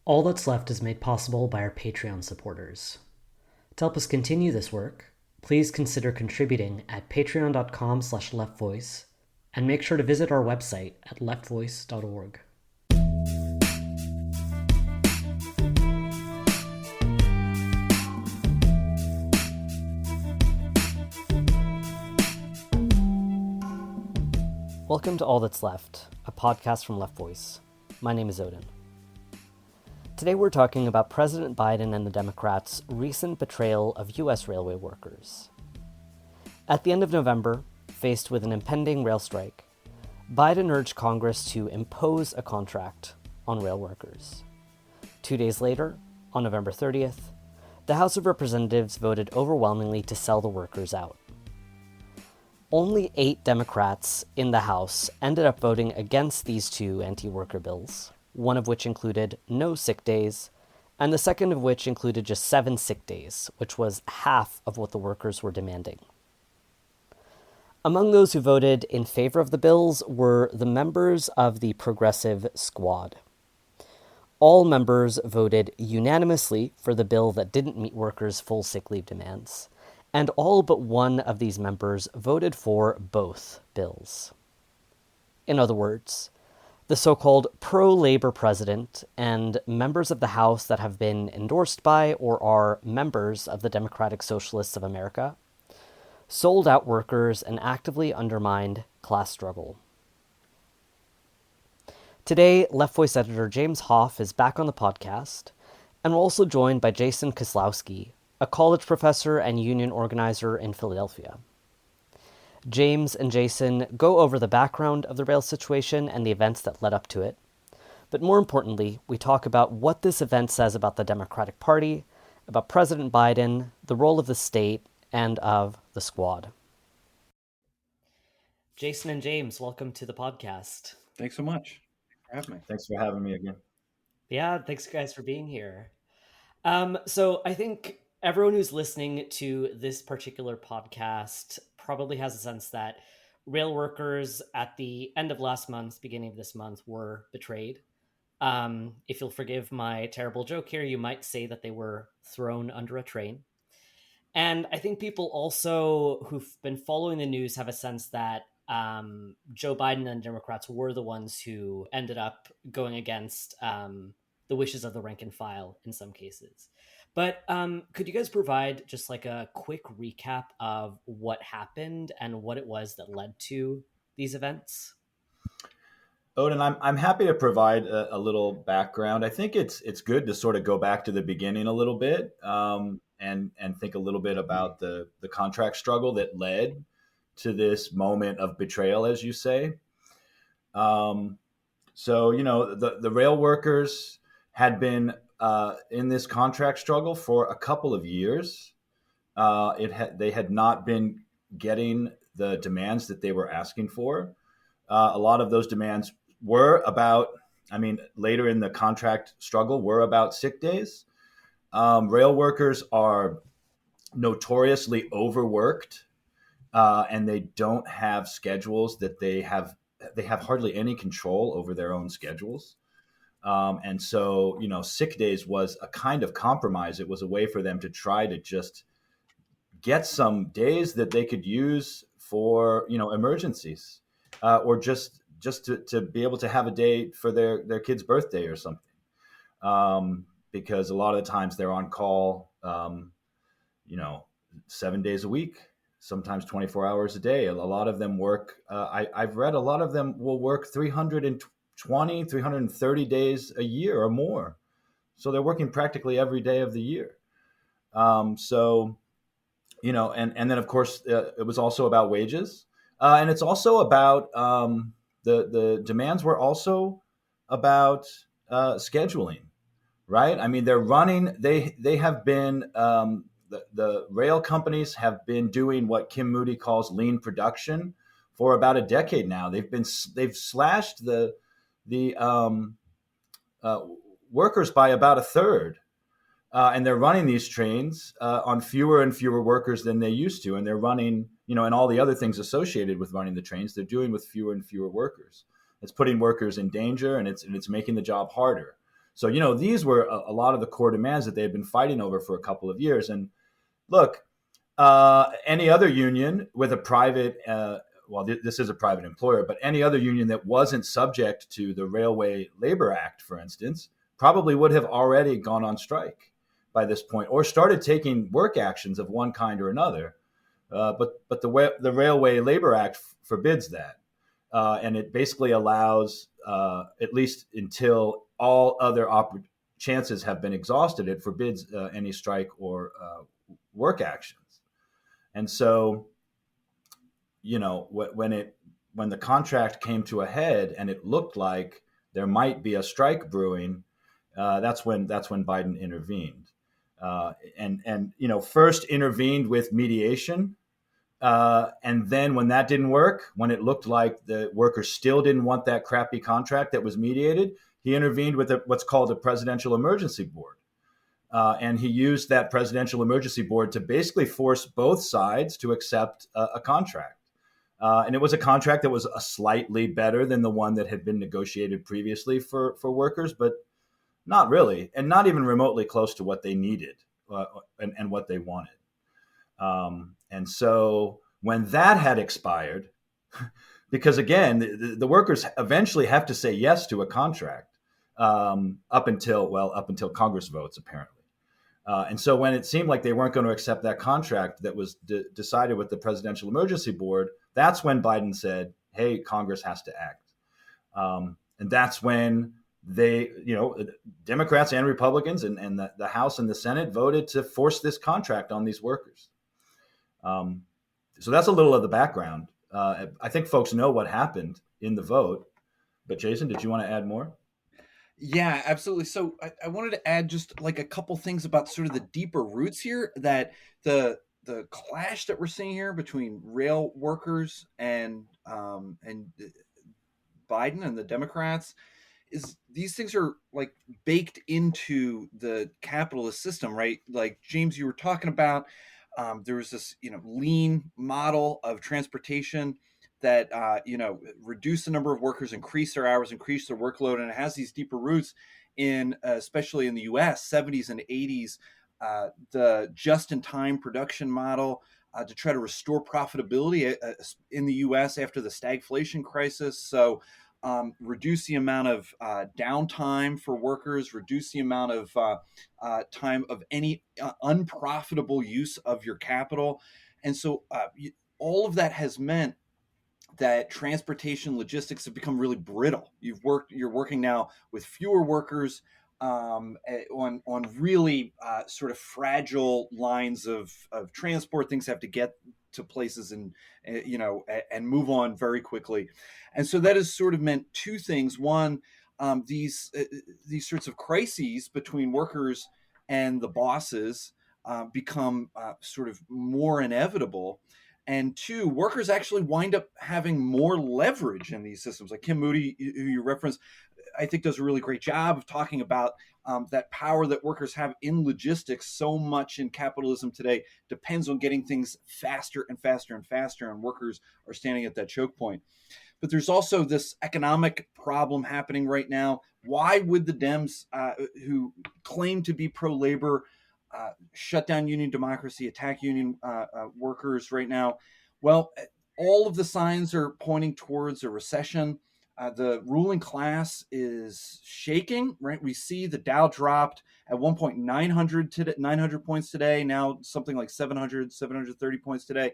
All That's Left is made possible by our Patreon supporters. To help us continue this work, please consider contributing at patreon.com/leftvoice and make sure to visit our website at leftvoice.org. Welcome to All That's Left, a podcast from Left Voice. My name is Oden. Today we're talking about President Biden and the Democrats' recent betrayal of U.S. railway workers. At the end of November, faced with an impending rail strike, Biden urged Congress to impose a contract on rail workers. 2 days later, on November 30th, the House of Representatives voted overwhelmingly to sell the workers out. Only 8 Democrats in the House ended up voting against these two anti-worker bills, one of which included no sick days, and the second of which included just 7 sick days, which was half of what the workers were demanding. Among those who voted in favor of the bills were the members of the Progressive Squad. All members voted unanimously for the bill that didn't meet workers' full sick leave demands, and all but one of these members voted for both bills. In other words, the so-called pro-labor president and members of the House that have been endorsed by or are members of the Democratic Socialists of America sold out workers and actively undermined class struggle. Today, Left Voice editor James Hoff is back on the podcast, and we're also joined by Jason Koslowski, a college professor and union organizer in Philadelphia. James and Jason go over the background of the rail situation and the events that led up to it. But more importantly, we talk about what this event says about the Democratic Party, about President Biden, the role of the state, and of the squad. Jason and James, welcome to the podcast. Thanks so much for having me. Thanks for having me again. Yeah, thanks guys for being here. So I think everyone who's listening to this particular podcast probably has a sense that rail workers at the end of last month, beginning of this month, were betrayed. If you'll forgive my terrible joke here, you might say that they were thrown under a train. And I think people also who've been following the news have a sense that Joe Biden and Democrats were the ones who ended up going against the wishes of the rank and file in some cases. But could you guys provide just like a quick recap of what happened and what it was that led to these events? Oden, I'm happy to provide a little background. I think it's good to sort of go back to the beginning a little bit and think a little bit about the contract struggle that led to this moment of betrayal, as you say. So, the rail workers had been in this contract struggle for a couple of years. They had not been getting the demands that they were asking for. A lot of those demands were later in the contract struggle were about sick days. Rail workers are notoriously overworked, and they don't have schedules that they have hardly any control over their own schedules. And so, sick days was a kind of compromise. It was a way for them to try to just get some days that they could use for, emergencies, or just to be able to have a day for their kid's birthday or something. Because a lot of the times they're on call, 7 days a week, sometimes 24 hours a day. A lot of them work. I've read a lot of them will work 330 days a year or more. So they're working practically every day of the year. And then of course it was also about wages. And it's also about, the demands were also about scheduling, right? I mean, they have been, the rail companies have been doing what Kim Moody calls lean production for about a decade now. They've slashed the workers by about a third. And they're running these trains on fewer and fewer workers than they used to. And they're running, and all the other things associated with running the trains, they're doing with fewer and fewer workers. It's putting workers in danger, and it's making the job harder. So, these were a lot of the core demands that they had been fighting over for a couple of years. And look, any other union with a private, this is a private employer, but any other union that wasn't subject to the Railway Labor Act, for instance, probably would have already gone on strike by this point or started taking work actions of one kind or another. But the Railway Labor Act forbids that. And it basically allows, at least until all other chances have been exhausted, it forbids any strike or work actions. And so, when the contract came to a head and it looked like there might be a strike brewing, that's when Biden intervened, and first intervened with mediation. And then when that didn't work, when it looked like the workers still didn't want that crappy contract that was mediated, he intervened with what's called a presidential emergency board. And he used that presidential emergency board to basically force both sides to accept a contract. And it was a contract that was slightly better than the one that had been negotiated previously for workers, but not really, and not even remotely close to what they needed and what they wanted. And so when that had expired, because again, the workers eventually have to say yes to a contract up until Congress votes, apparently. And so when it seemed like they weren't going to accept that contract that was decided with the Presidential Emergency Board, that's when Biden said, hey, Congress has to act. And that's when they, Democrats and Republicans and the House and the Senate voted to force this contract on these workers. So that's a little of the background. I think folks know what happened in the vote. But Jason, did you want to add more? Yeah, absolutely. So I wanted to add just like a couple things about sort of the deeper roots here, that the clash that we're seeing here between rail workers and Biden and the Democrats is these things are like baked into the capitalist system, right? Like James, you were talking about, there was this lean model of transportation that reduce the number of workers, increase their hours, increase their workload, and it has these deeper roots in especially in the U.S. 70s and 80s, the just-in-time production model to try to restore profitability in the U.S. after the stagflation crisis. So reduce the amount of downtime for workers, reduce the amount of time of any unprofitable use of your capital. And so all of that has meant that transportation logistics have become really brittle. You're working now with fewer workers on really sort of fragile lines of transport. Things have to get to places and move on very quickly. And so that has sort of meant two things. One, these sorts of crises between workers and the bosses become sort of more inevitable. And two, workers actually wind up having more leverage in these systems. Like Kim Moody, who you referenced, I think does a really great job of talking about that power that workers have in logistics. So much in capitalism today depends on getting things faster and faster and faster, and workers are standing at that choke point. But there's also this economic problem happening right now. Why would the Dems, who claim to be pro-labor, shut down union democracy, attack union workers right now? Well, all of the signs are pointing towards a recession. The ruling class is shaking, right? We see the Dow dropped at one point 900 points today, now something like 730 points today.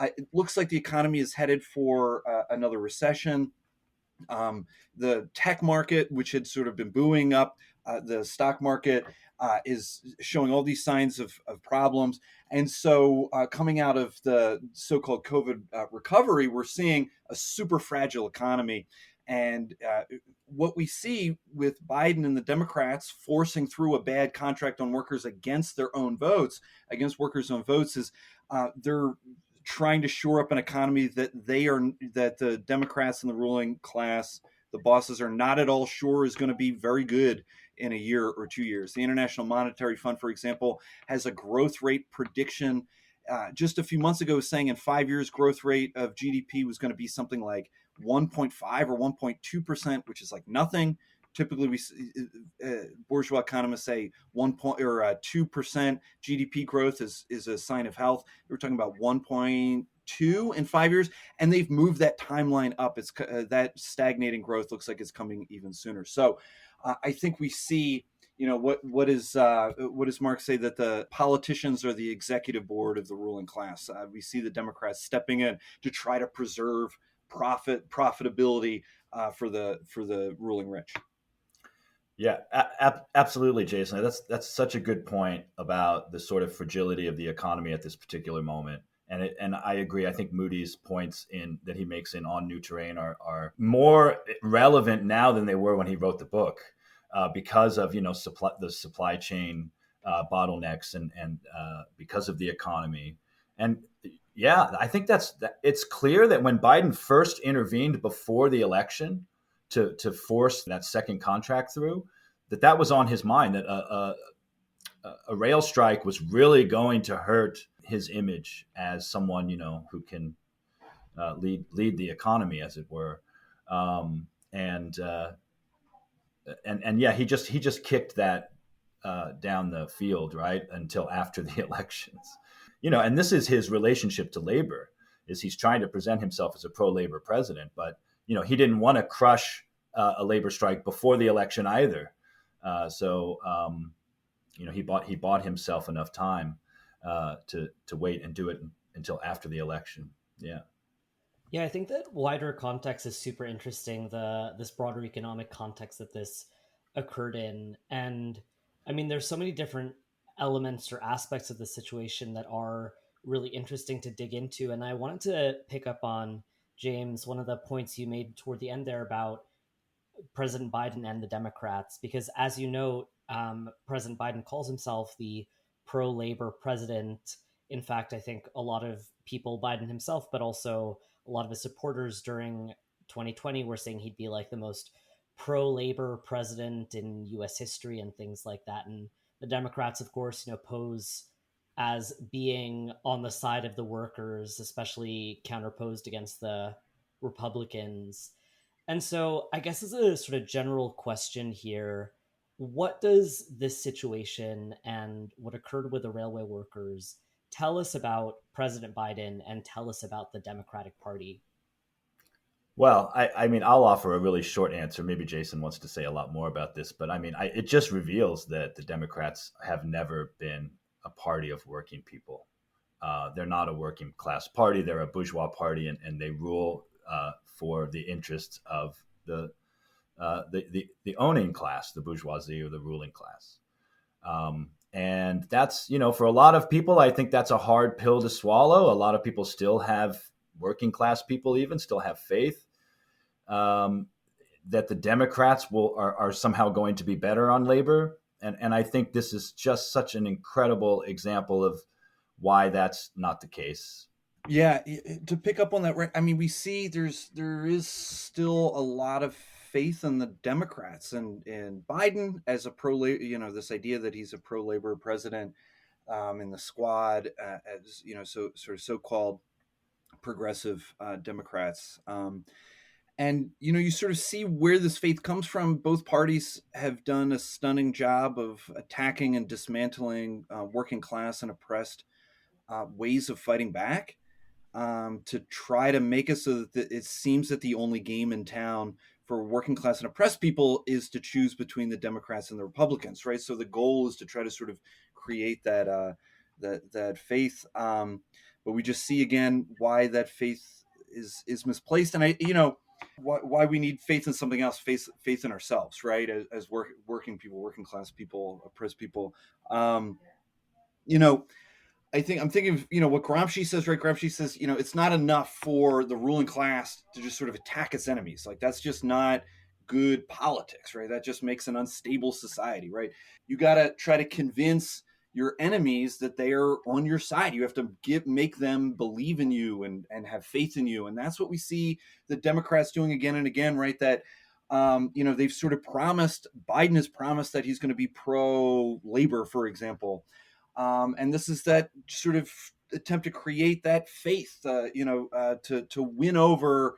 It looks like the economy is headed for another recession. The tech market, which had sort of been buoying up the stock market, is showing all these signs of problems. And so coming out of the so-called COVID recovery, we're seeing a super fragile economy. And what we see with Biden and the Democrats forcing through a bad contract on workers against their own votes, against workers' own votes, is they're trying to shore up an economy that the Democrats and the ruling class, the bosses, are not at all sure is going to be very good in a year or 2 years. The International Monetary Fund, for example, has a growth rate prediction just a few months ago saying in 5 years growth rate of GDP was going to be something like 1.5 or 1.2%, which is like nothing. typically bourgeois economists say 2% GDP growth is a sign of health. We're talking about 1.2 in 5 years, and they've moved that timeline up. It's that stagnating growth looks like it's coming even sooner. So I think we see, what does Marx say, that the politicians are the executive board of the ruling class. We see the Democrats stepping in to try to preserve profitability for the ruling rich. Yeah, absolutely, Jason. That's such a good point about the sort of fragility of the economy at this particular moment. And I agree. I think Moody's points that he makes in On New Terrain are more relevant now than they were when he wrote the book, because of the supply chain bottlenecks and because of the economy. And yeah, I think it's clear that when Biden first intervened before the election to force that second contract through, that was on his mind, that a rail strike was really going to hurt his image as someone who can lead the economy, as it were. And yeah, he just kicked that down the field, right, until after the elections. And this is his relationship to labor, is he's trying to present himself as a pro-labor president, but he didn't want to crush a labor strike before the election either. So he bought himself enough time to wait and do it until after the election. Yeah. Yeah, I think that wider context is super interesting. This broader economic context that this occurred in, and I mean, there's so many different elements or aspects of the situation that are really interesting to dig into. And I wanted to pick up on, James, one of the points you made toward the end there about President Biden and the Democrats, because as you know, President Biden calls himself the pro-labor president. In fact, I think a lot of people, Biden himself, but also a lot of his supporters during 2020 were saying he'd be like the most pro-labor president in U.S. history and things like that. And the Democrats, of course, pose as being on the side of the workers, especially counterposed against the Republicans. And so, I guess as a sort of general question here, what does this situation and what occurred with the railway workers tell us about President Biden and tell us about the Democratic Party? Well, I mean, I'll offer a really short answer. Maybe Jason wants to say a lot more about this, but I mean, it just reveals that the Democrats have never been a party of working people. They're not a working class party. They're a bourgeois party, and they rule for the interests of the owning class, the bourgeoisie, or the ruling class. And that's, for a lot of people, I think that's a hard pill to swallow. A lot of people still have, working class people even still have faith that the Democrats are somehow going to be better on labor. And I think this is just such an incredible example of why that's not the case. Yeah, to pick up on that, right? I mean, we see there is still a lot of faith in the Democrats and Biden as a pro-labor. This idea that he's a pro-labor president in the squad, as so sort of so-called progressive Democrats. And you sort of see where this faith comes from. Both parties have done a stunning job of attacking and dismantling working class and oppressed ways of fighting back, to try to make it so that it seems that the only game in town for working class and oppressed people is to choose between the Democrats and the Republicans, right? So the goal is to try to sort of create that faith, but we just see again why that faith is misplaced, and why we need faith in something else, faith in ourselves, right? As working people, working class people, oppressed people. I'm thinking of, what Gramsci says, right? Gramsci says, it's not enough for the ruling class to just sort of attack its enemies. Like, that's just not good politics, right? That just makes an unstable society, right? You got to try to convince your enemies that they are on your side. You have to make them believe in you and have faith in you. And that's what we see the Democrats doing again and again, right? That, they've sort of Biden has promised that he's going to be pro-labor, for example. And this is that sort of attempt to create that faith, to win over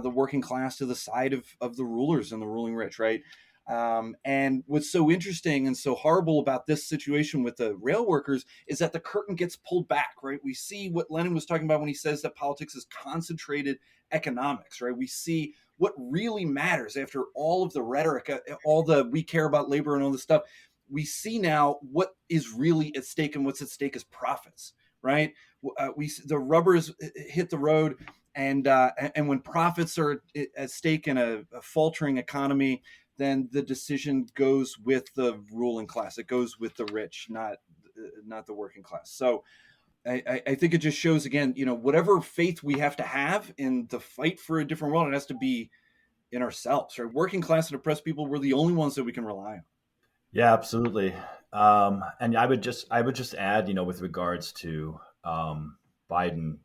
the working class to the side of the rulers and the ruling rich, right? And what's so interesting and so horrible about this situation with the rail workers is that the curtain gets pulled back, right? We see what Lenin was talking about when he says that politics is concentrated economics, right? We see what really matters after all of the rhetoric, all the we care about labor and all this stuff. We see now what is really at stake, and what's at stake is profits, right? The rubbers hit the road, and when profits are at stake in a faltering economy, then the decision goes with the ruling class. It goes with the rich, not the working class. So I think it just shows again, whatever faith we have to have in the fight for a different world, it has to be in ourselves, right? Working class and oppressed people, we're the only ones that we can rely on. Yeah, absolutely. And I would just add, with regards to Biden,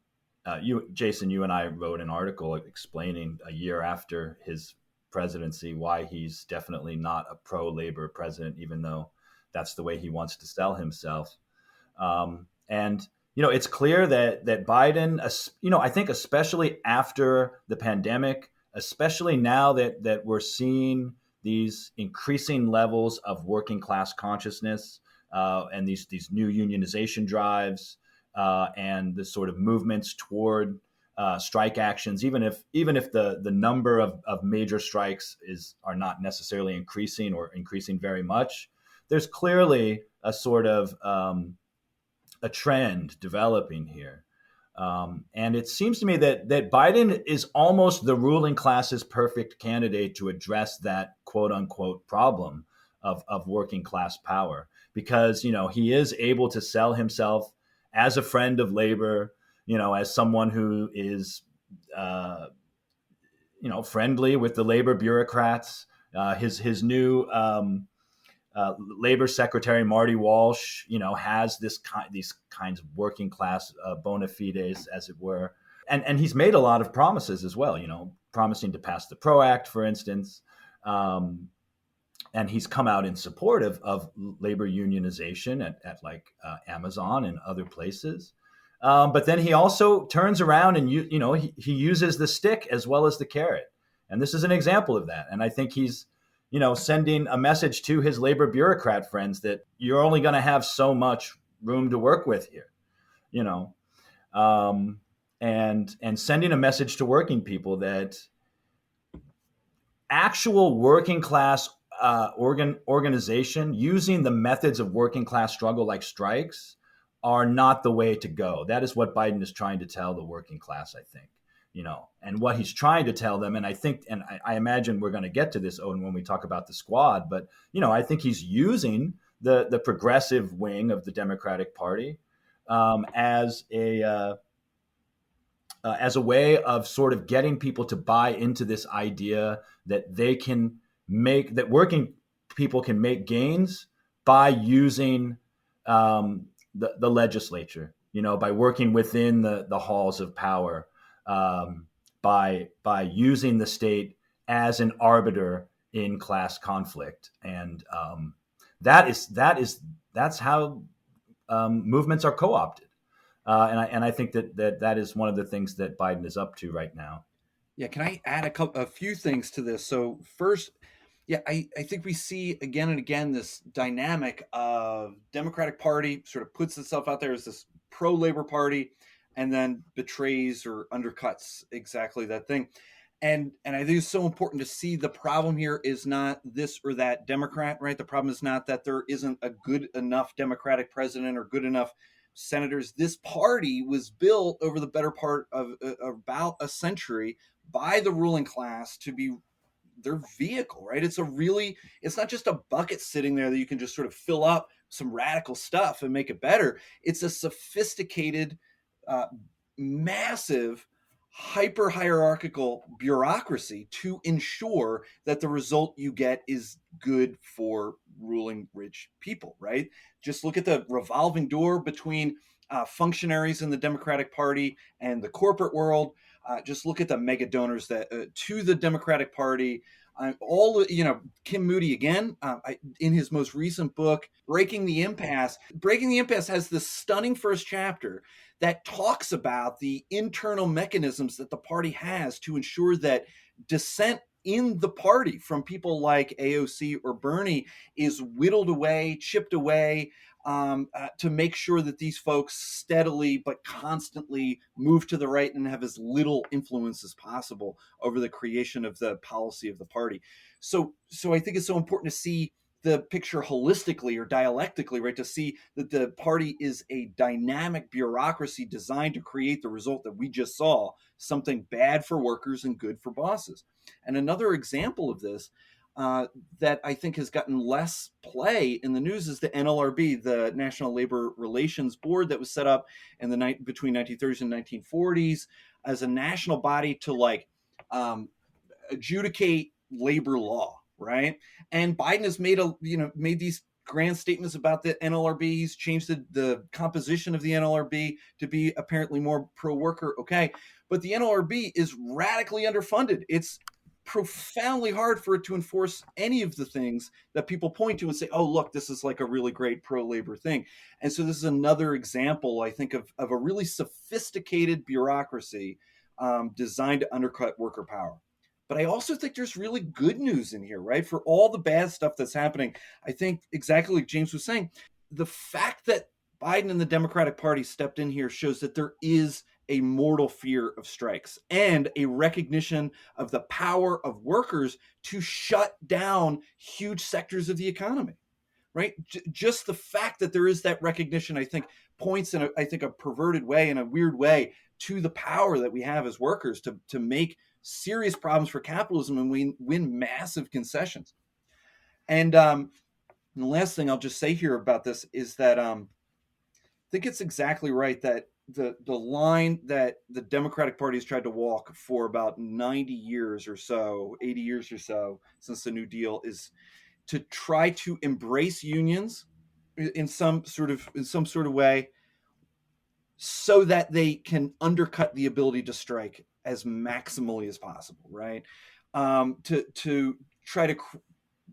Jason, you and I wrote an article explaining a year after his presidency why he's definitely not a pro-labor president, even though that's the way he wants to sell himself. And it's clear that Biden, I think especially after the pandemic, especially now that we're seeing these increasing levels of working class consciousness and these new unionization drives and the sort of movements toward strike actions, even if the number of major strikes are not necessarily increasing or increasing very much, there's clearly a sort of a trend developing here. And it seems to me that Biden is almost the ruling class's perfect candidate to address that quote unquote problem of working class power, because, he is able to sell himself as a friend of labor, as someone who is, friendly with the labor bureaucrats. His new Labor Secretary Marty Walsh, has these kinds of working class bona fides, as it were, and he's made a lot of promises as well. Promising to pass the PRO Act, for instance, and he's come out in support of labor unionization at like Amazon and other places. But then he also turns around and he uses the stick as well as the carrot, and this is an example of that. And I think he's sending a message to his labor bureaucrat friends that you're only going to have so much room to work with here, and sending a message to working people that actual working class organization using the methods of working class struggle like strikes are not the way to go. That is what Biden is trying to tell the working class, I think. And what he's trying to tell them, and I think, and I imagine we're going to get to this, Oden, when we talk about the squad, but, I think he's using the progressive wing of the Democratic Party as a way of sort of getting people to buy into this idea that that working people can make gains by using the legislature, by working within the halls of power, by using the state as an arbiter in class conflict. And that's how movements are co-opted. And I think that is one of the things that Biden is up to right now. Yeah, can I add a few things to this? So first, yeah, I think we see again and again this dynamic of Democratic Party sort of puts itself out there as this pro-labor party and then betrays or undercuts exactly that thing. And I think it's so important to see the problem here is not this or that Democrat, right? The problem is not that there isn't a good enough Democratic president or good enough senators. This party was built over the better part of about a century by the ruling class to be their vehicle, right? It's not just a bucket sitting there that you can just sort of fill up some radical stuff and make it better. It's a sophisticated, massive, hyper hierarchical bureaucracy to ensure that the result you get is good for ruling rich people, right? Just look at the revolving door between functionaries in the Democratic Party and the corporate world. Just look at the mega donors that to the Democratic Party. Kim Moody again in his most recent book, Breaking the Impasse. Breaking the Impasse has this stunning first chapter that talks about the internal mechanisms that the party has to ensure that dissent in the party from people like AOC or Bernie is whittled away, chipped away, to make sure that these folks steadily but constantly move to the right and have as little influence as possible over the creation of the policy of the party. So I think it's so important to see the picture holistically or dialectically, right? To see that the party is a dynamic bureaucracy designed to create the result that we just saw, something bad for workers and good for bosses. And another example of this that I think has gotten less play in the news is the NLRB, the National Labor Relations Board, that was set up in the between 1930s and 1940s as a national body to adjudicate labor law, right? And Biden has made these grand statements about the NLRB. He's changed the composition of the NLRB to be apparently more pro-worker. Okay, but the NLRB is radically underfunded. It's profoundly hard for it to enforce any of the things that people point to and say, oh, look, this is like a really great pro-labor thing. And so this is another example, I think, of a really sophisticated bureaucracy designed to undercut worker power. But I also think there's really good news in here, right? For all the bad stuff that's happening, I think exactly like James was saying, the fact that Biden and the Democratic Party stepped in here shows that there is a mortal fear of strikes and a recognition of the power of workers to shut down huge sectors of the economy, right? Just the fact that there is that recognition, I think, points in a perverted way, in a weird way, to the power that we have as workers to make serious problems for capitalism and win massive concessions. And the last thing I'll just say here about this is that I think it's exactly right that the line that the Democratic Party has tried to walk for about 90 years or so, 80 years or so since the New Deal is to try to embrace unions in some sort of way so that they can undercut the ability to strike as maximally as possible, right? To try to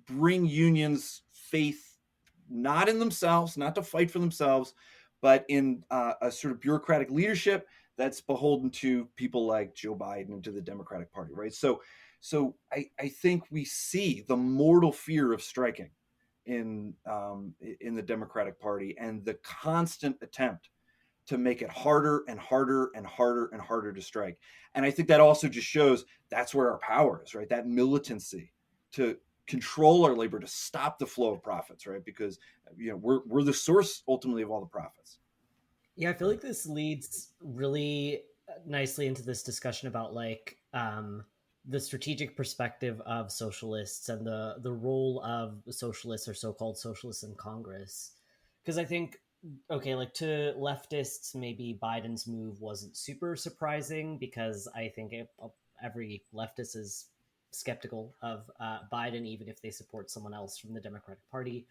bring unions faith not in themselves, not to fight for themselves, but in a sort of bureaucratic leadership that's beholden to people like Joe Biden and to the Democratic Party, right? So I think we see the mortal fear of striking in the Democratic Party and the constant attempt to make it harder and harder and harder and harder to strike. And I think that also just shows that's where our power is, right? That militancy to control our labor, to stop the flow of profits, right? Because we're the source ultimately of all the profits. Yeah, I feel like this leads really nicely into this discussion about the strategic perspective of socialists and the role of socialists or so-called socialists in Congress. Because I think, okay, like to leftists, maybe Biden's move wasn't super surprising because I think every leftist is skeptical of Biden, even if they support someone else from the Democratic Party.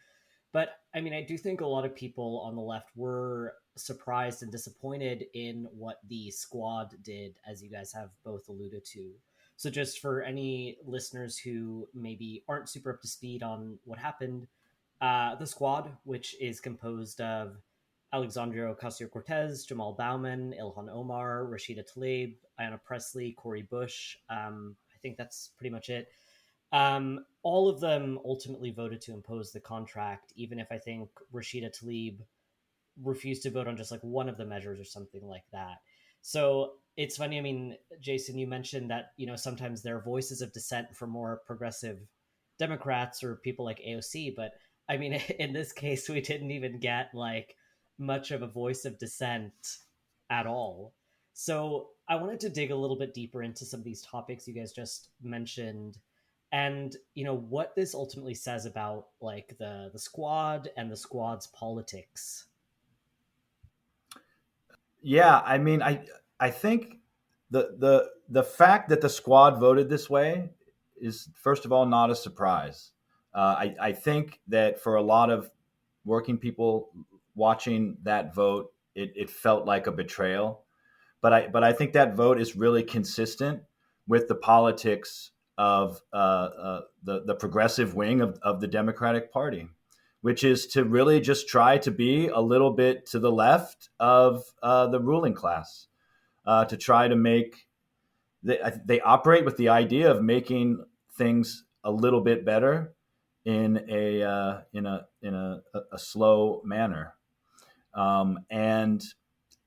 But I mean, I do think a lot of people on the left were surprised and disappointed in what the squad did, as you guys have both alluded to. So, just for any listeners who maybe aren't super up to speed on what happened, the squad, which is composed of Alexandria Ocasio-Cortez, Jamal Bowman, Ilhan Omar, Rashida Tlaib, Ayanna Pressley, Cori Bush. I think that's pretty much it. All of them ultimately voted to impose the contract, even if I think Rashida Tlaib refused to vote on just like one of the measures or something like that. So it's funny. I mean, Jason, you mentioned that, sometimes there are voices of dissent from more progressive Democrats or people like AOC, but I mean, in this case, we didn't even get like much of a voice of dissent at all. So I wanted to dig a little bit deeper into some of these topics you guys just mentioned and what this ultimately says about like the squad and the squad's politics. Yeah, I mean, I think the fact that the squad voted this way is, first of all, not a surprise. I think that for a lot of working people watching that vote, it felt like a betrayal. But I think that vote is really consistent with the politics of the progressive wing of the Democratic Party, which is to really just try to be a little bit to the left of the ruling class, to try to make they operate with the idea of making things a little bit better in a slow manner. And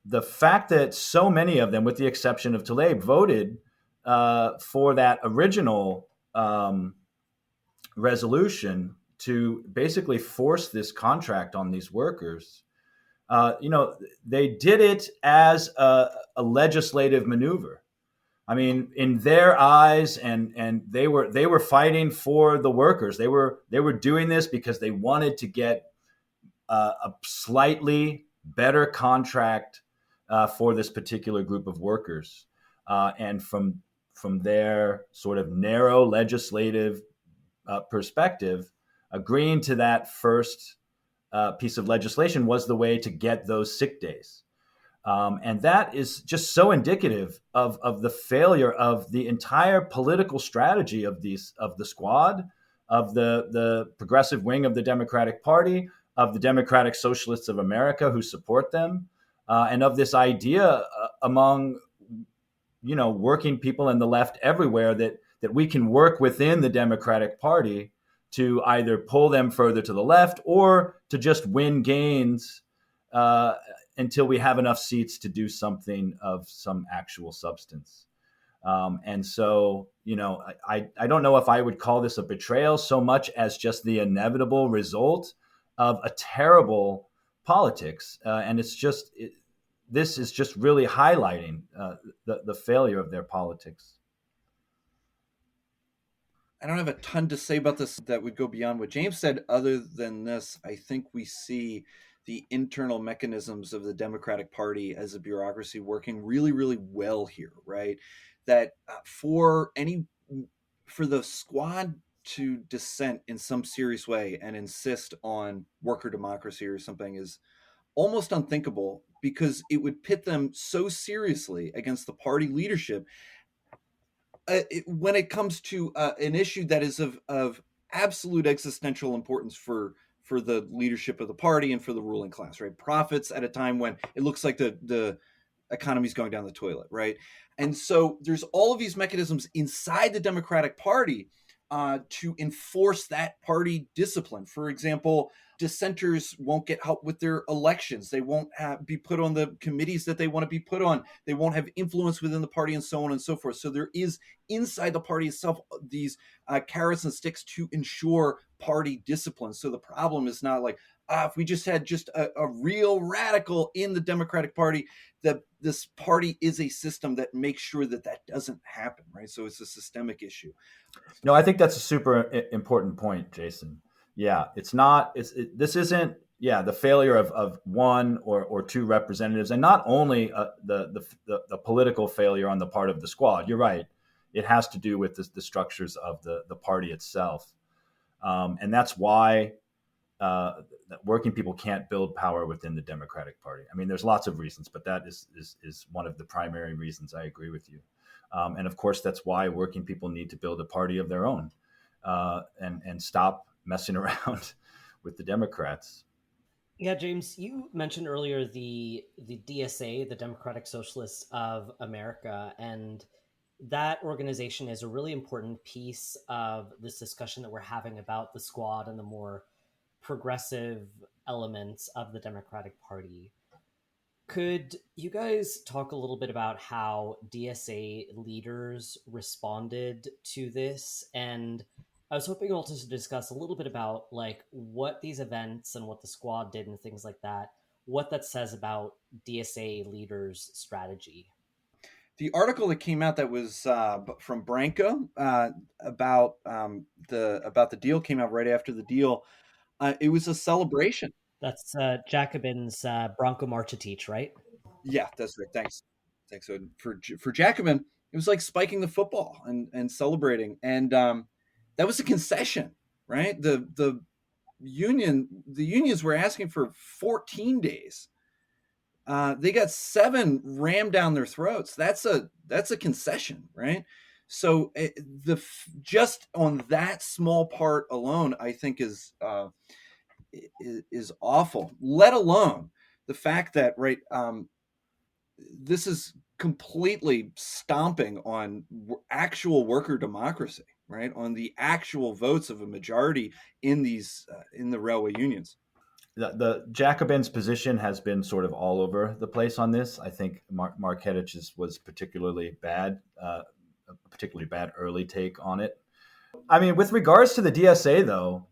the fact that so many of them, with the exception of Tlaib, voted for that original resolution to basically force this contract on these workers, they did it as a legislative maneuver. I mean, in their eyes, and they were fighting for the workers. They were doing this because they wanted to get a slightly better contract for this particular group of workers. And from their sort of narrow legislative perspective, agreeing to that first piece of legislation was the way to get those sick days. And that is just so indicative of the failure of the entire political strategy of the Squad, of the progressive wing of the Democratic Party, of the Democratic Socialists of America who support them, and of this idea among working people in the left everywhere that we can work within the Democratic Party to either pull them further to the left or to just win gains until we have enough seats to do something of some actual substance. And so, I don't know if I would call this a betrayal so much as just the inevitable result of a terrible politics. And this is just really highlighting the failure of their politics. I don't have a ton to say about this that would go beyond what James said. Other than this, I think we see the internal mechanisms of the Democratic Party as a bureaucracy working really, really well here, right? That for the Squad to dissent in some serious way and insist on worker democracy or something is almost unthinkable, because it would pit them so seriously against the party leadership when it comes to an issue that is of absolute existential importance for the leadership of the party and for the ruling class, right? Profits at a time when it looks like the economy's going down the toilet, right? And so there's all of these mechanisms inside the Democratic Party to enforce that party discipline. For example, dissenters won't get help with their elections. They won't be put on the committees that they want to be put on. They won't have influence within the party, and so on and so forth. So there is inside the party itself these carrots and sticks to ensure party discipline. So the problem is not like, if we just had just a real radical in the Democratic Party, that this party is a system that makes sure that doesn't happen, right? So it's a systemic issue. No, I think that's a super important point, Jason. Yeah, this isn't the failure of one or two representatives, and not only the political failure on the part of the Squad. You're right; it has to do with the structures of the party itself, and that's why working people can't build power within the Democratic Party. I mean, there's lots of reasons, but that is one of the primary reasons. I agree with you, and of course, that's why working people need to build a party of their own and stop messing around with the Democrats. Yeah, James, you mentioned earlier the DSA, the Democratic Socialists of America, and that organization is a really important piece of this discussion that we're having about the Squad and the more progressive elements of the Democratic Party. Could you guys talk a little bit about how DSA leaders responded to this? And I was hoping also to discuss a little bit about like what these events and what the Squad did and things like that, what that says about DSA leaders' strategy. The article that came out that was from Branco about the deal came out right after the deal. It was a celebration. That's Jacobin's Bronco Marcheteach, right? Yeah, that's right. Thanks. So for Jacobin, it was like spiking the football and celebrating, and that was a concession, right? The unions were asking for 14 days. They got 7 rammed down their throats. That's a concession, right? So just on that small part alone, I think is awful. Let alone the fact that this is completely stomping on actual worker democracy, right, on the actual votes of a majority in these in the railway unions. The Jacobins' position has been sort of all over the place on this. I think Mark Heddich's was particularly bad, a particularly bad early take on it. I mean, with regards to the DSA, though,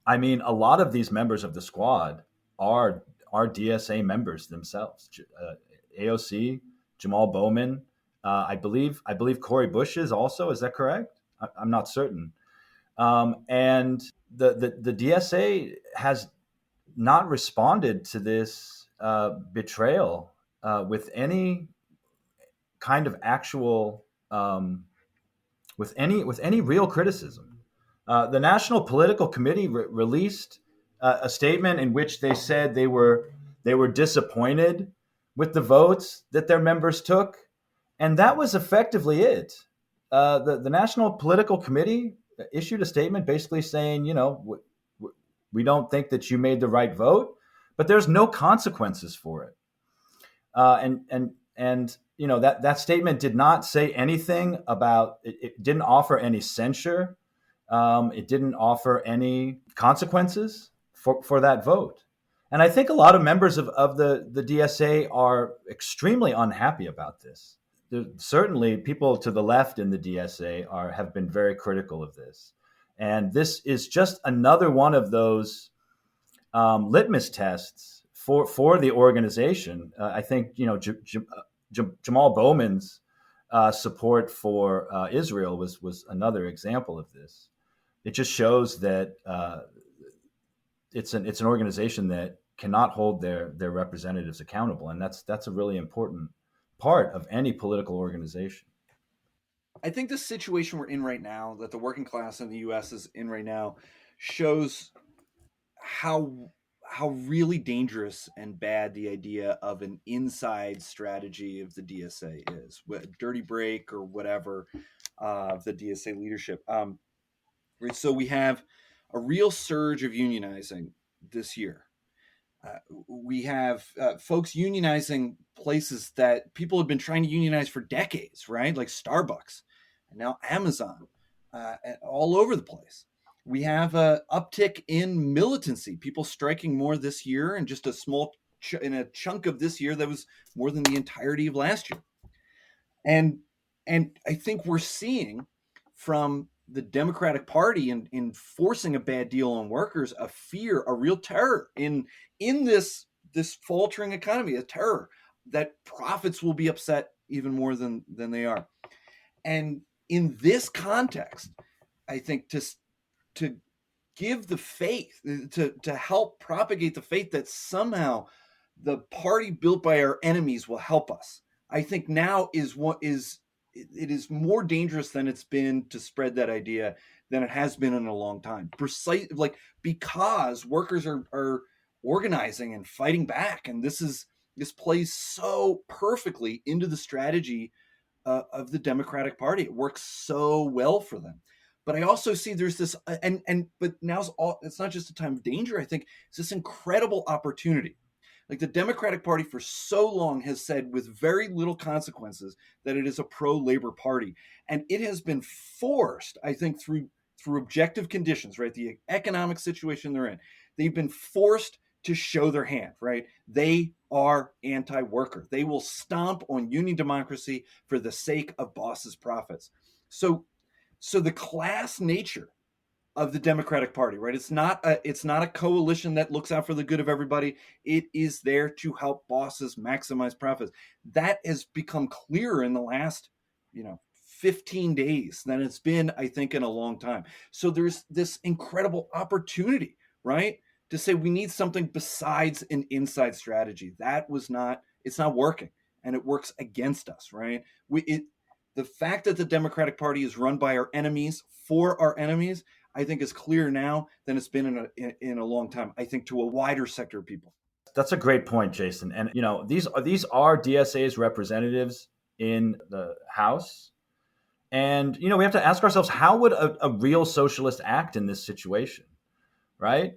I mean, a lot of these members of the squad are DSA members themselves. AOC, Jamal Bowman, I believe Corey Bush is also. Is that correct? I'm not certain. And the DSA has not responded to this betrayal with any kind of actual with any real criticism. The National Political Committee released a statement in which they said they were disappointed with the votes that their members took, and that was effectively it. The National Political Committee issued a statement basically saying, we don't think that you made the right vote, but there's no consequences for it. And that statement did not say anything about it. It didn't offer any censure. It didn't offer any consequences for that vote. And I think a lot of members of the DSA are extremely unhappy about this. Certainly, people to the left in the DSA have been very critical of this. And this is just another one of those litmus tests for the organization. I think Jamal Bowman's support for Israel was another example of this. It just shows that it's an organization that cannot hold their representatives accountable, and that's a really important part of any political organization. I think the situation we're in right now, that the working class in the U.S. is in right now, shows how really dangerous and bad the idea of an inside strategy of the DSA is, dirty break or whatever, of the DSA leadership. So we have a real surge of unionizing this year. We have folks unionizing places that people have been trying to unionize for decades, right? Like Starbucks and now Amazon, all over the place. We have an uptick in militancy, people striking more this year, and just a small in a chunk of this year that was more than the entirety of last year. And I think we're seeing from the Democratic Party in forcing a bad deal on workers, a fear, a real terror in this faltering economy, a terror that profits will be upset even more than they are. And in this context, I think to give the faith, to help propagate the faith that somehow the party built by our enemies will help us, I think now is it is more dangerous than it's been to spread that idea than it has been in a long time. Because workers are organizing and fighting back, and this plays so perfectly into the strategy of the Democratic Party. It works so well for them. But I also see there's this, but now's it's not just a time of danger. I think it's this incredible opportunity. Like the Democratic Party for so long has said with very little consequences that it is a pro-labor party. And it has been forced, I think, through objective conditions, right? The economic situation they're in, they've been forced to show their hand, right? They are anti-worker. They will stomp on union democracy for the sake of bosses' profits. So the class nature of the Democratic Party, right? It's not a coalition that looks out for the good of everybody. It is there to help bosses maximize profits. That has become clearer in the last, 15 days than it's been, I think, in a long time. So there's this incredible opportunity, right, to say we need something besides an inside strategy. It's not working, and it works against us, right? The fact that the Democratic Party is run by our enemies for our enemies, I think, is clearer now than it's been in a long time, I think, to a wider sector of people. That's a great point, Jason. And, these are DSA's representatives in the House. And, we have to ask ourselves, how would a real socialist act in this situation, right?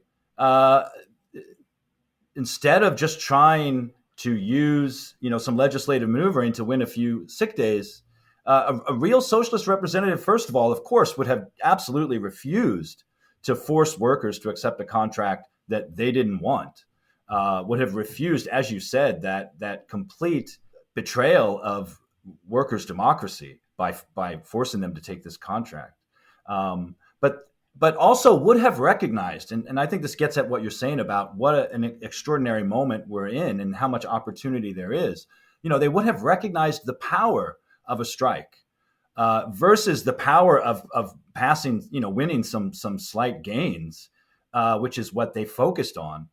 Instead of just trying to use, some legislative maneuvering to win a few sick days, A real socialist representative, first of all, of course, would have absolutely refused to force workers to accept a contract that they didn't want. Would have refused, as you said, that complete betrayal of workers' democracy by forcing them to take this contract. But also would have recognized, and I think this gets at what you're saying about what an extraordinary moment we're in and how much opportunity there is. They would have recognized the power of a strike versus the power of passing, winning some slight gains, which is what they focused on.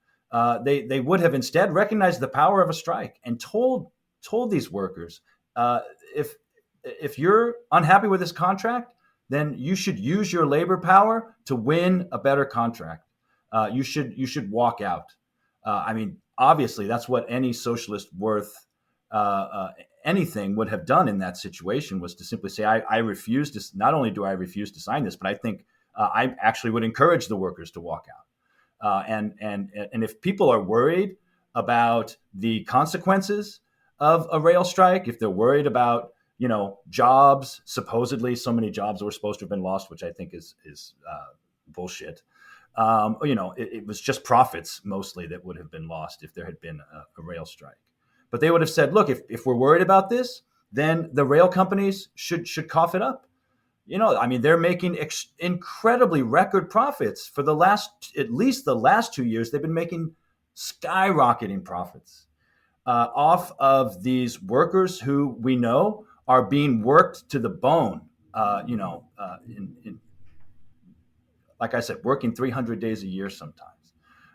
They would have instead recognized the power of a strike and told these workers, if you're unhappy with this contract, then you should use your labor power to win a better contract. You should walk out. Obviously, that's what any socialist worth anything would have done in that situation, was to simply say, I refuse to. Not only do I refuse to sign this, but I think I actually would encourage the workers to walk out. And if people are worried about the consequences of a rail strike, if they're worried about jobs, supposedly so many jobs were supposed to have been lost, which I think is bullshit. It was just profits mostly that would have been lost if there had been a rail strike. But they would have said, look, if we're worried about this, then the rail companies should cough it up. They're making incredibly record profits for at least the last 2 years. They've been making skyrocketing profits off of these workers who we know are being worked to the bone. Like I said, working 300 days a year sometimes.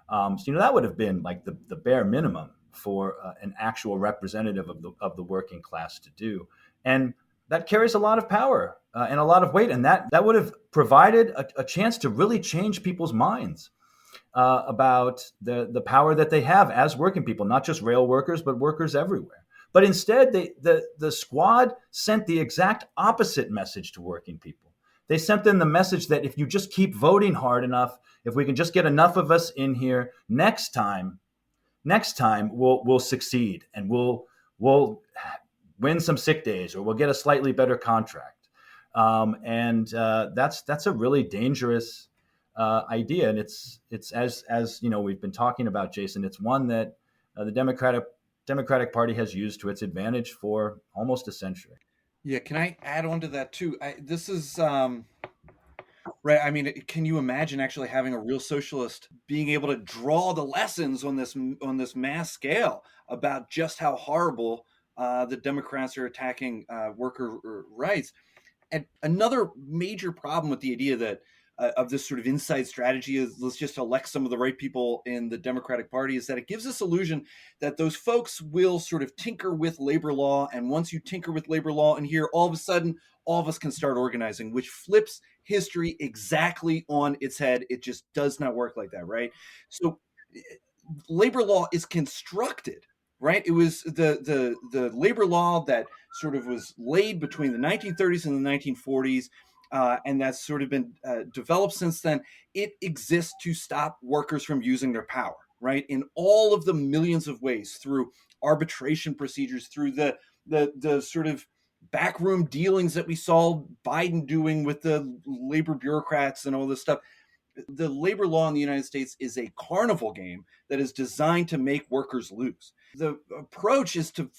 That would have been like the bare minimum for an actual representative of the working class to do. And that carries a lot of power and a lot of weight. And that would have provided a chance to really change people's minds about the power that they have as working people, not just rail workers, but workers everywhere. But instead, the squad sent the exact opposite message to working people. They sent them the message that if you just keep voting hard enough, if we can just get enough of us in here, next time we'll succeed and we'll win some sick days, or we'll get a slightly better contract. That's a really dangerous idea, and it's as we've been talking about, Jason. It's one that the Democratic Party has used to its advantage for almost a century. Yeah, can I add on to that too? This is right. Can you imagine actually having a real socialist being able to draw the lessons on this mass scale about just how horrible the Democrats are attacking worker rights? And another major problem with the idea that of this sort of inside strategy is let's just elect some of the right people in the Democratic Party is that it gives this illusion that those folks will sort of tinker with labor law. And once you tinker with labor law in here, all of a sudden, all of us can start organizing, which flips history exactly on its head. It just does not work like that, right? So labor law is constructed, right? It was the labor law that sort of was laid between the 1930s and the 1940s. And that's sort of been developed since then. It exists to stop workers from using their power, right? In all of the millions of ways, through arbitration procedures, through the sort of backroom dealings that we saw Biden doing with the labor bureaucrats and all this stuff. The labor law in the United States is a carnival game that is designed to make workers lose. The approach is to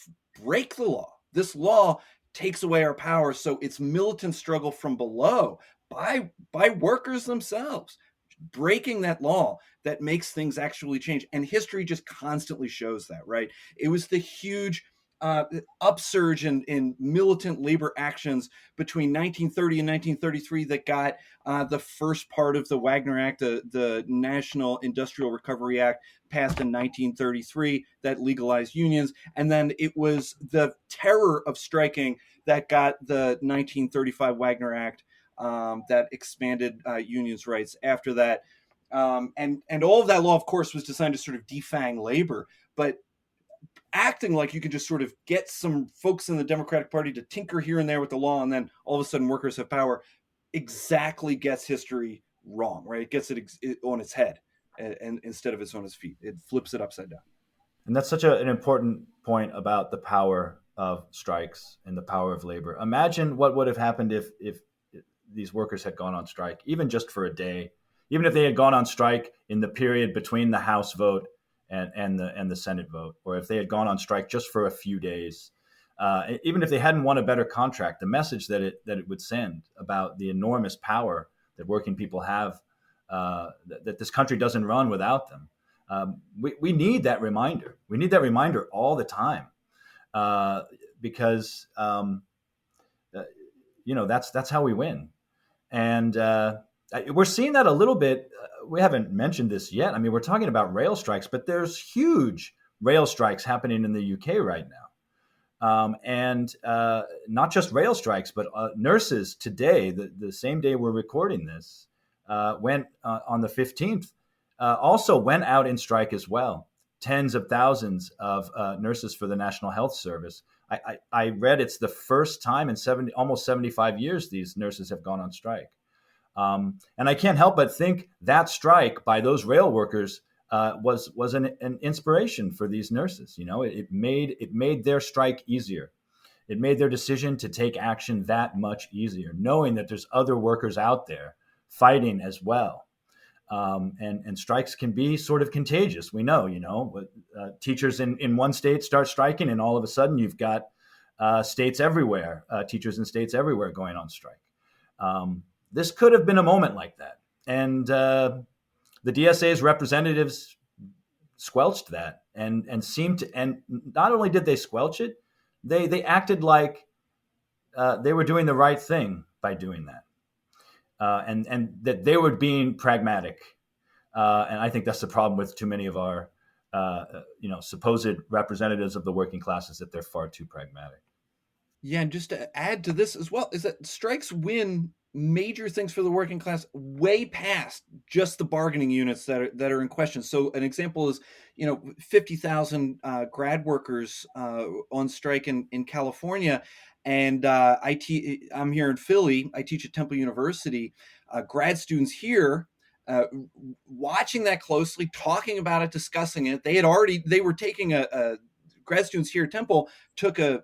break the law. This law takes away our power, so it's militant struggle from below by workers themselves, breaking that law, that makes things actually change. And history just constantly shows that, right? It was the huge upsurge in militant labor actions between 1930 and 1933 that got the first part of the Wagner Act, the National Industrial Recovery Act, passed in 1933 that legalized unions. And then it was the terror of striking that got the 1935 Wagner Act that expanded unions' rights after that. And all of that law, of course, was designed to sort of defang labor, but acting like you could just sort of get some folks in the Democratic Party to tinker here and there with the law, and then all of a sudden workers have power, exactly gets history wrong, right? It gets it on its head, and instead of it's on its feet, it flips it upside down. And that's such an important point about the power of strikes and the power of labor. Imagine what would have happened if these workers had gone on strike, even just for a day, even if they had gone on strike in the period between the House vote and the Senate vote, or if they had gone on strike just for a few days. Even if they hadn't won a better contract, the message that it would send about the enormous power that working people have, that this country doesn't run without them. We need that reminder. We need that reminder all the time, because that's how we win. And we're seeing that a little bit. We haven't mentioned this yet. I mean, we're talking about rail strikes, but there's huge rail strikes happening in the UK right now. And not just rail strikes, but nurses today, the same day we're recording this, went on the 15th, also went out in strike as well. Tens of thousands of nurses for the National Health Service. I read it's the first time in almost 75 years these nurses have gone on strike. And I can't help but think that strike by those rail workers was an inspiration for these nurses. It made their strike easier. It made their decision to take action that much easier, knowing that there's other workers out there fighting as well. And strikes can be sort of contagious. We know, teachers in one state start striking, and all of a sudden you've got states everywhere, teachers in states everywhere going on strike. This could have been a moment like that. And the DSA's representatives squelched that and seemed to, and not only did they squelch it, they acted like they were doing the right thing by doing that. And that they were being pragmatic. And I think that's the problem with too many of our, supposed representatives of the working classes, that they're far too pragmatic. Yeah, and just to add to this as well, is that strikes win major things for the working class way past just the bargaining units that are in question. So an example is, 50,000 grad workers on strike in California. And I'm here in Philly. I teach at Temple University. Grad students here, watching that closely, talking about it, discussing it. They were taking grad students here at Temple took a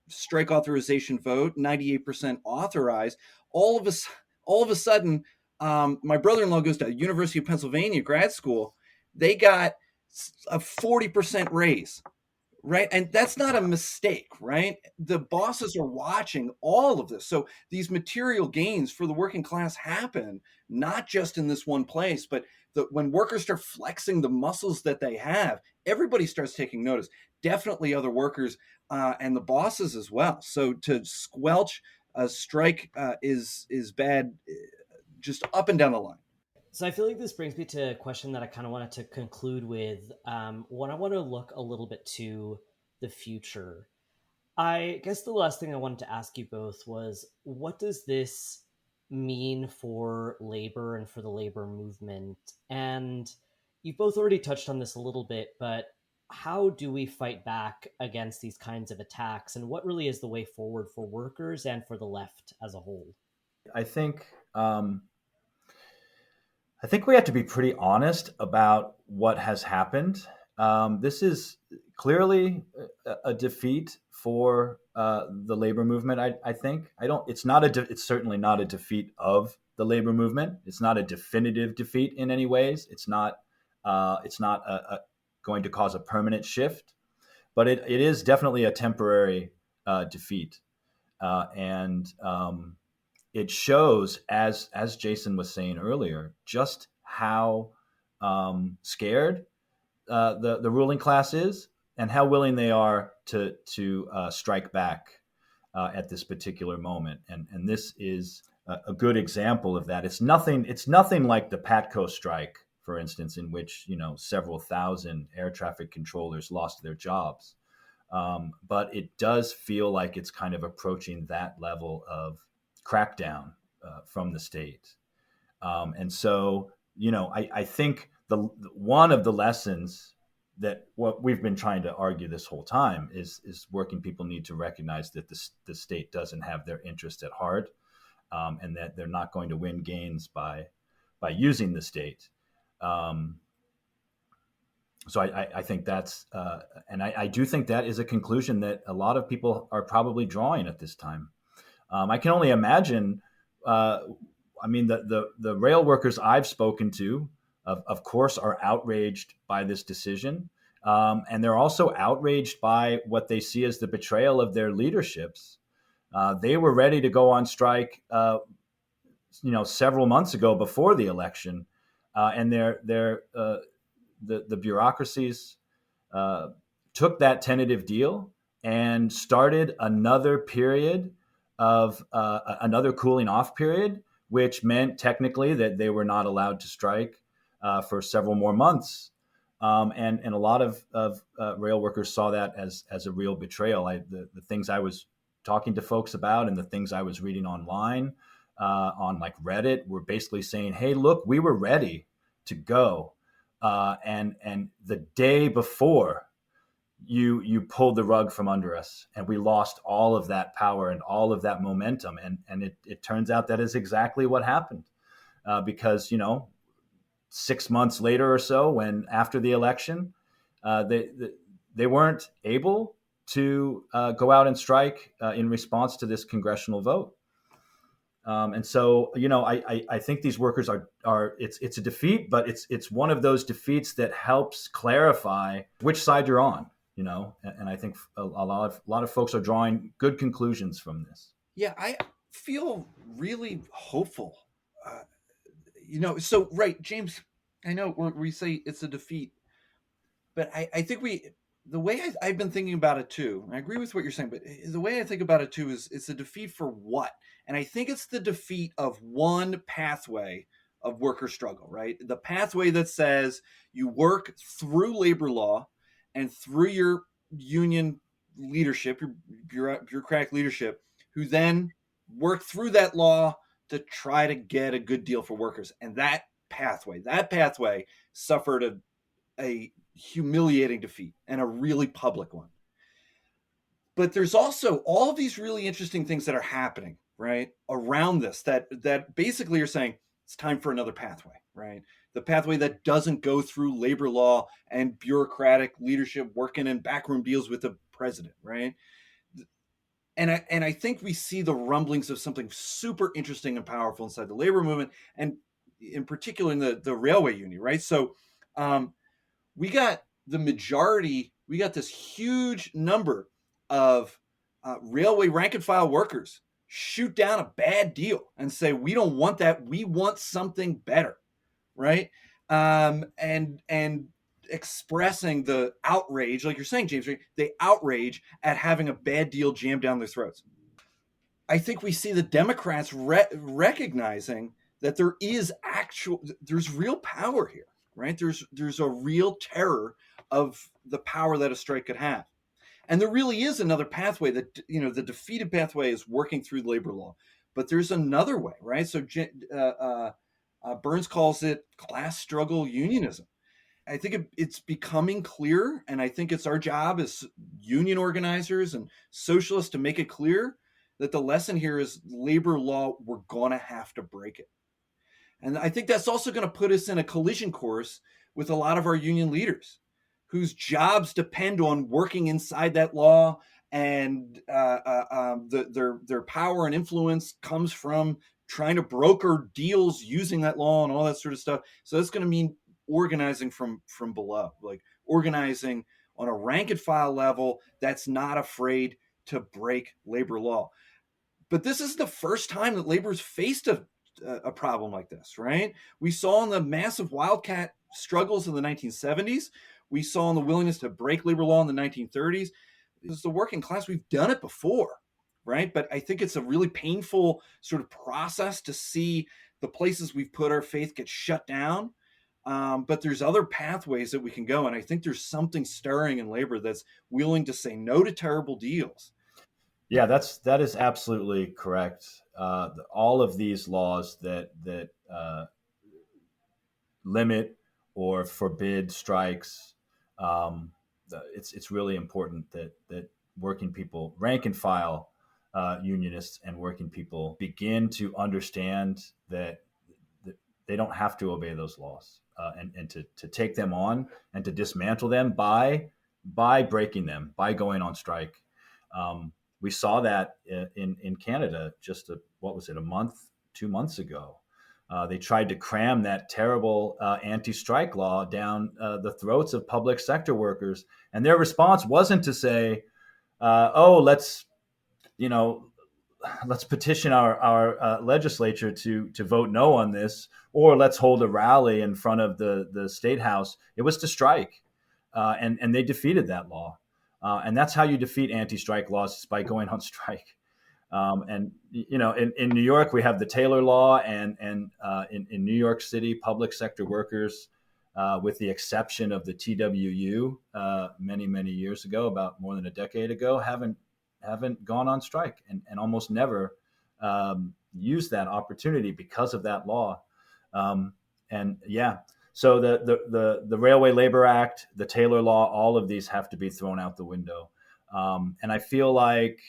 strike authorization vote, 98% authorized. All of a sudden, my brother-in-law goes to University of Pennsylvania grad school. They got a 40% raise. Right. And that's not a mistake, right? The bosses are watching all of this. So these material gains for the working class happen not just in this one place, but when workers start flexing the muscles that they have, everybody starts taking notice. Definitely other workers and the bosses as well. So to squelch a strike is bad, just up and down the line. So I feel like this brings me to a question that I kind of wanted to conclude with. When I want to look a little bit to the future, I guess the last thing I wanted to ask you both was, what does this mean for labor and for the labor movement? And you've both already touched on this a little bit, but how do we fight back against these kinds of attacks? And what really is the way forward for workers and for the left as a whole? I think we have to be pretty honest about what has happened. This is clearly a defeat for the labor movement. I think it's certainly not a defeat of the labor movement. It's not a definitive defeat in any ways. It's not going to cause a permanent shift, but it is definitely a temporary defeat, and it shows, as Jason was saying earlier, just how scared the ruling class is, and how willing they are to strike back at this particular moment. And this is a good example of that. It's nothing like the Patco strike, for instance, in which several thousand air traffic controllers lost their jobs. But it does feel like it's kind of approaching that level of crackdown from the state. And so, I think one of the lessons that what we've been trying to argue this whole time is working people need to recognize that the state doesn't have their interest at heart, and that they're not going to win gains by using the state. So I think that's, and I do think that is a conclusion that a lot of people are probably drawing at this time. I can only imagine. I mean, the rail workers I've spoken to, of course, are outraged by this decision, and they're also outraged by what they see as the betrayal of their leaderships. They were ready to go on strike, several months ago before the election, and the bureaucracies took that tentative deal and started another period of another cooling off period, which meant technically that they were not allowed to strike for several more months. And a lot of rail workers saw that as a real betrayal. The things I was talking to folks about and the things I was reading online on like Reddit were basically saying, "Hey, look, we were ready to go, and the day before you pulled the rug from under us, and we lost all of that power and all of that momentum." And it turns out that is exactly what happened, because 6 months later or so, when after the election, they weren't able to go out and strike in response to this congressional vote. And so, I think these workers are it's a defeat, but it's one of those defeats that helps clarify which side you're on, and I think a lot of folks are drawing good conclusions from this. Yeah, I feel really hopeful. Uh, so right, James, I know we say it's a defeat, but I think the way I've been thinking about it too, and I agree with what you're saying, but the way I think about it too is it's a defeat for what? And I think it's the defeat of one pathway of worker struggle, right? The pathway that says you work through labor law and through your union leadership, your bureaucratic leadership, who then work through that law to try to get a good deal for workers. And that pathway suffered a humiliating defeat and a really public one. But there's also all of these really interesting things that are happening, right, around this that basically are saying it's time for another pathway, right? The pathway that doesn't go through labor law and bureaucratic leadership working in backroom deals with the president, right? And I think we see the rumblings of something super interesting and powerful inside the labor movement, and in particular in the railway union, right? So we got this huge number of railway rank and file workers shoot down a bad deal and say, we don't want that. We want something better, right? And expressing the outrage, like you're saying, James, right? The outrage at having a bad deal jammed down their throats. I think we see the Democrats recognizing that there's real power here, right? There's a real terror of the power that a strike could have. And there really is another pathway that, the defeated pathway is working through labor law, but there's another way, right? So Burns calls it class struggle unionism. I think it's becoming clear, and I think it's our job as union organizers and socialists to make it clear that the lesson here is labor law, we're going to have to break it. And I think that's also going to put us in a collision course with a lot of our union leaders whose jobs depend on working inside that law, and their power and influence comes from trying to broker deals using that law and all that sort of stuff. So that's going to mean organizing from below, like organizing on a rank and file level that's not afraid to break labor law. But this is the first time that labor's faced a problem like this, right? We saw in the massive wildcat struggles in the 1970s. We saw in the willingness to break labor law in the 1930s. As the working class, we've done it before, right? But I think it's a really painful sort of process to see the places we've put our faith get shut down. But there's other pathways that we can go. And I think there's something stirring in labor that's willing to say no to terrible deals. Yeah, that is absolutely correct. All of these laws that limit or forbid strikes, it's really important that working people, rank and file unionists and working people, begin to understand that they don't have to obey those laws. and to take them on and to dismantle them by breaking them, by going on strike. We saw that in Canada just a month, 2 months ago. They tried to cram that terrible anti-strike law down the throats of public sector workers, and their response wasn't to say, let's petition our legislature to vote no on this, or let's hold a rally in front of the State House. It was to strike, and they defeated that law. And that's how you defeat anti-strike laws, is by going on strike. In New York, we have the Taylor Law, and in New York City, public sector workers, with the exception of the TWU, many years ago, about more than a decade ago, haven't gone on strike, and almost never used that opportunity because of that law. So the Railway Labor Act, the Taylor Law, all of these have to be thrown out the window. And I feel like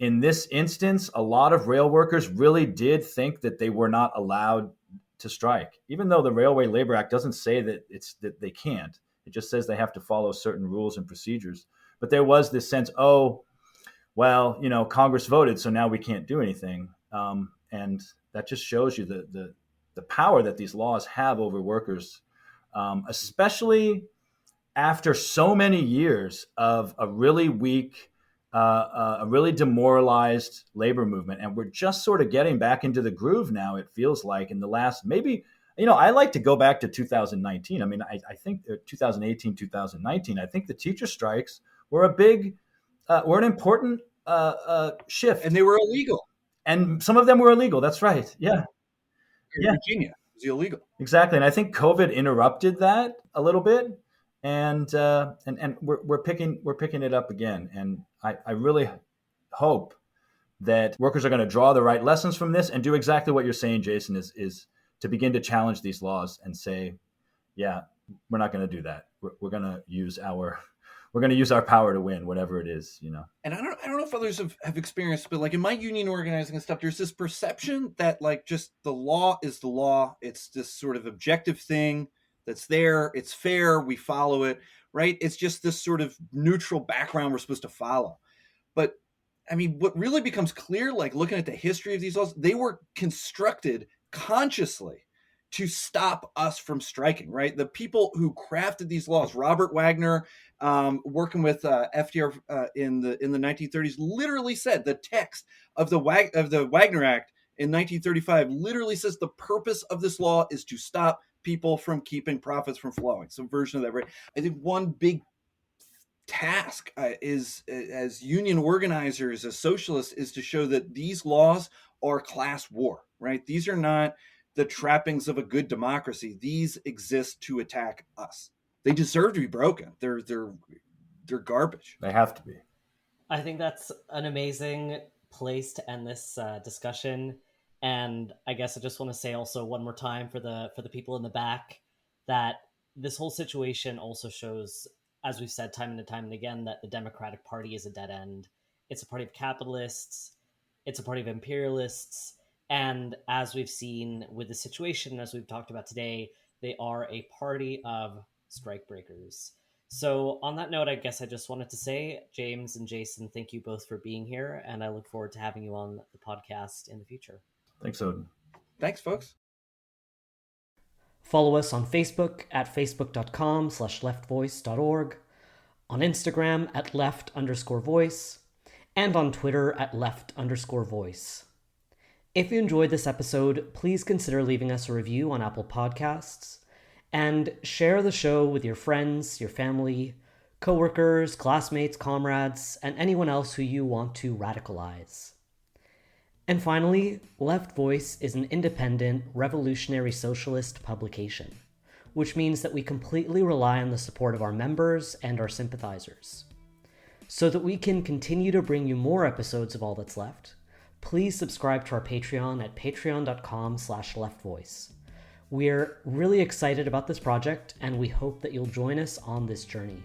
in this instance, a lot of rail workers really did think that they were not allowed to strike, even though the Railway Labor Act doesn't say that they can't. It just says they have to follow certain rules and procedures. But there was this sense, Congress voted, so now we can't do anything. And that just shows you the power that these laws have over workers, especially after so many years of a really weak, a really demoralized labor movement. And we're just sort of getting back into the groove now, it feels like, in the last, maybe, I like to go back to 2019. I mean, I think 2018, 2019, I think the teacher strikes were were an important shift. And they were illegal. And some of them were illegal. That's right. Yeah. Virginia, it was illegal. Exactly. And I think COVID interrupted that a little bit. And we're picking it up again. And I really hope that workers are going to draw the right lessons from this and do exactly what you're saying, Jason, is to begin to challenge these laws and say, yeah, we're not going to do that. We're going to use our power to win, whatever it is, And I don't know if others have experienced, but like in my union organizing and stuff, there's this perception that like just the law is the law. It's this sort of objective thing that's there. It's fair. We follow it, right? It's just this sort of neutral background we're supposed to follow. But I mean, what really becomes clear, like looking at the history of these laws, they were constructed consciously to stop us from striking, right? The people who crafted these laws, Robert Wagner, working with FDR in the 1930s, literally said the text of the Wagner Act in 1935 literally says the purpose of this law is to stop people from keeping profits from flowing. Some version of that, right? I think one big task is, as union organizers, as socialists, is to show that these laws are class war, right? These are not the trappings of a good democracy. These exist to attack us. They deserve to be broken. They're garbage. They have to be. I think that's an amazing place to end this discussion. And I guess I just want to say also one more time for the people in the back that this whole situation also shows, as we've said time and time and again, that the Democratic Party is a dead end. It's a party of capitalists. It's a party of imperialists. And as we've seen with the situation, as we've talked about today, they are a party of strikebreakers. So on that note, I guess I just wanted to say, James and Jason, thank you both for being here. And I look forward to having you on the podcast in the future. Thanks, Oden. Thanks, folks. Follow us on Facebook at facebook.com/leftvoice.org, on Instagram at left_voice, and on Twitter at left_voice. If you enjoyed this episode, please consider leaving us a review on Apple Podcasts, and share the show with your friends, your family, coworkers, classmates, comrades, and anyone else who you want to radicalize. And finally, Left Voice is an independent, revolutionary socialist publication, which means that we completely rely on the support of our members and our sympathizers. So that we can continue to bring you more episodes of All That's Left, please subscribe to our Patreon at patreon.com/leftvoice. We're really excited about this project, and we hope that you'll join us on this journey.